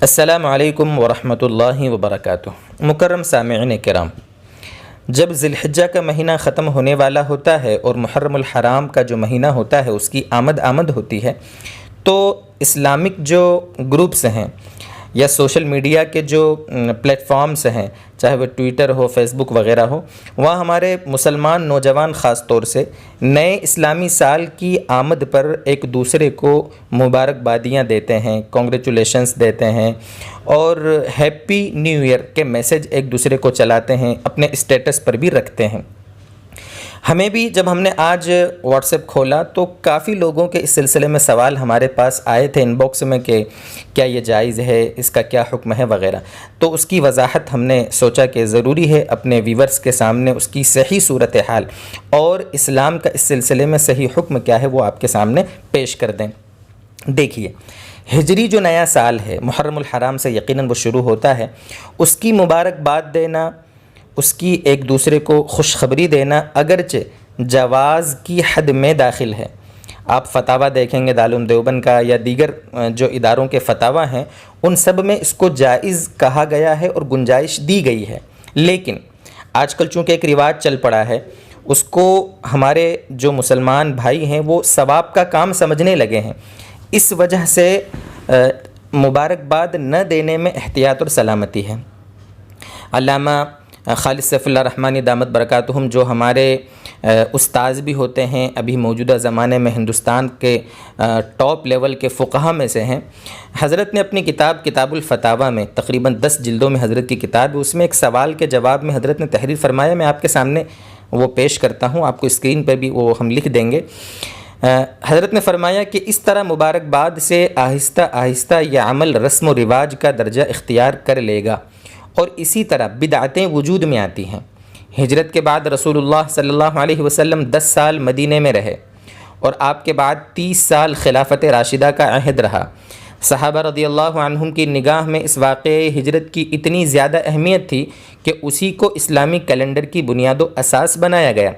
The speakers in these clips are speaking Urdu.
السلام علیکم ورحمۃ اللہ وبرکاتہ۔ مکرم سامعین کرام، جب ذی الحجہ کا مہینہ ختم ہونے والا ہوتا ہے اور محرم الحرام کا جو مہینہ ہوتا ہے اس کی آمد ہوتی ہے، تو اسلامک جو گروپس ہیں یا سوشل میڈیا کے جو پلیٹ فارمز ہیں، چاہے وہ ٹویٹر ہو، فیس بک وغیرہ ہو، وہاں ہمارے مسلمان نوجوان خاص طور سے نئے اسلامی سال کی آمد پر ایک دوسرے کو مبارکبادیاں دیتے ہیں، کانگریچولیشنز دیتے ہیں اور ہیپی نیو ایئر کے میسج ایک دوسرے کو چلاتے ہیں، اپنے اسٹیٹس پر بھی رکھتے ہیں۔ ہمیں بھی جب ہم نے آج واٹس ایپ کھولا تو کافی لوگوں کے اس سلسلے میں سوال ہمارے پاس آئے تھے ان باکس میں کہ کیا یہ جائز ہے، اس کا کیا حکم ہے وغیرہ۔ تو اس کی وضاحت ہم نے سوچا کہ ضروری ہے اپنے ویورز کے سامنے اس کی صحیح صورتحال اور اسلام کا اس سلسلے میں صحیح حکم کیا ہے وہ آپ کے سامنے پیش کر دیں۔ دیکھیے، ہجری جو نیا سال ہے محرم الحرام سے یقیناً وہ شروع ہوتا ہے، اس کی مبارکباد دینا، اس کی ایک دوسرے کو خوشخبری دینا اگرچہ جواز کی حد میں داخل ہے۔ آپ فتاویٰ دیکھیں گے دارالعلوم دیوبند کا یا دیگر جو اداروں کے فتاویٰ ہیں، ان سب میں اس کو جائز کہا گیا ہے اور گنجائش دی گئی ہے، لیکن آج کل چونکہ ایک رواج چل پڑا ہے، اس کو ہمارے جو مسلمان بھائی ہیں وہ ثواب کا کام سمجھنے لگے ہیں، اس وجہ سے مبارکباد نہ دینے میں احتیاط اور سلامتی ہے۔ علامہ خالد سیف اللہ رحمانی دامت برکاتہم جو ہمارے استاذ بھی ہوتے ہیں، ابھی موجودہ زمانے میں ہندوستان کے ٹاپ لیول کے فقہا میں سے ہیں، حضرت نے اپنی کتاب الفتاویٰ میں تقریباً 10 جلدوں میں حضرت کی کتاب ہے، اس میں ایک سوال کے جواب میں حضرت نے تحریر فرمایا، میں آپ کے سامنے وہ پیش کرتا ہوں، آپ کو اسکرین پہ بھی وہ ہم لکھ دیں گے۔ حضرت نے فرمایا کہ اس طرح مبارکباد سے آہستہ آہستہ یہ عمل رسم و رواج کا درجہ اختیار کر لے گا اور اسی طرح بدعتیں وجود میں آتی ہیں۔ ہجرت کے بعد رسول اللہ صلی اللہ علیہ وسلم 10 سال مدینے میں رہے اور آپ کے بعد 30 سال خلافت راشدہ کا عہد رہا۔ صحابہ رضی اللہ عنہم کی نگاہ میں اس واقعے ہجرت کی اتنی زیادہ اہمیت تھی کہ اسی کو اسلامی کیلنڈر کی بنیاد و اساس بنایا گیا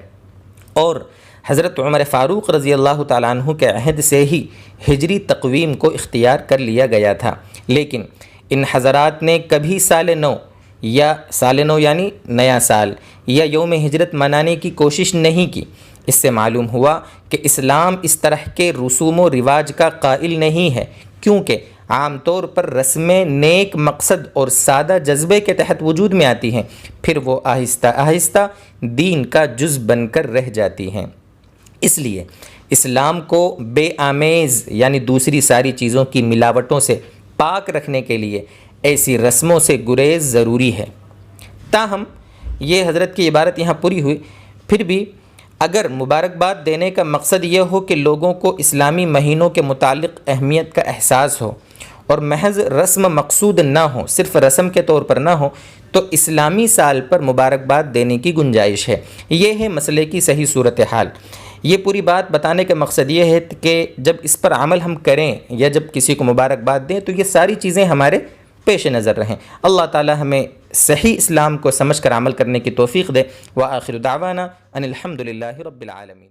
اور حضرت عمر فاروق رضی اللہ تعالیٰ عنہ کے عہد سے ہی ہجری تقویم کو اختیار کر لیا گیا تھا، لیکن ان حضرات نے کبھی سال نو یعنی نیا سال یا یوم ہجرت منانے کی کوشش نہیں کی۔ اس سے معلوم ہوا کہ اسلام اس طرح کے رسوم و رواج کا قائل نہیں ہے، کیونکہ عام طور پر رسمیں نیک مقصد اور سادہ جذبے کے تحت وجود میں آتی ہیں، پھر وہ آہستہ آہستہ دین کا جز بن کر رہ جاتی ہیں۔ اس لیے اسلام کو بے آمیز یعنی دوسری ساری چیزوں کی ملاوٹوں سے پاک رکھنے کے لیے ایسی رسموں سے گریز ضروری ہے۔ تاہم یہ حضرت کی عبارت یہاں پوری ہوئی، پھر بھی اگر مبارکباد دینے کا مقصد یہ ہو کہ لوگوں کو اسلامی مہینوں کے متعلق اہمیت کا احساس ہو اور محض رسم مقصود نہ ہو، صرف رسم کے طور پر نہ ہو، تو اسلامی سال پر مبارکباد دینے کی گنجائش ہے۔ یہ ہے مسئلے کی صحیح صورتحال۔ یہ پوری بات بتانے کا مقصد یہ ہے کہ جب اس پر عمل ہم کریں یا جب کسی کو مبارکباد دیں تو یہ ساری چیزیں ہمارے پیش نظر رہیں۔ اللہ تعالی ہمیں صحیح اسلام کو سمجھ کر عمل کرنے کی توفیق دے۔ وآخر دعوانا ان الحمد للہ رب العالمین۔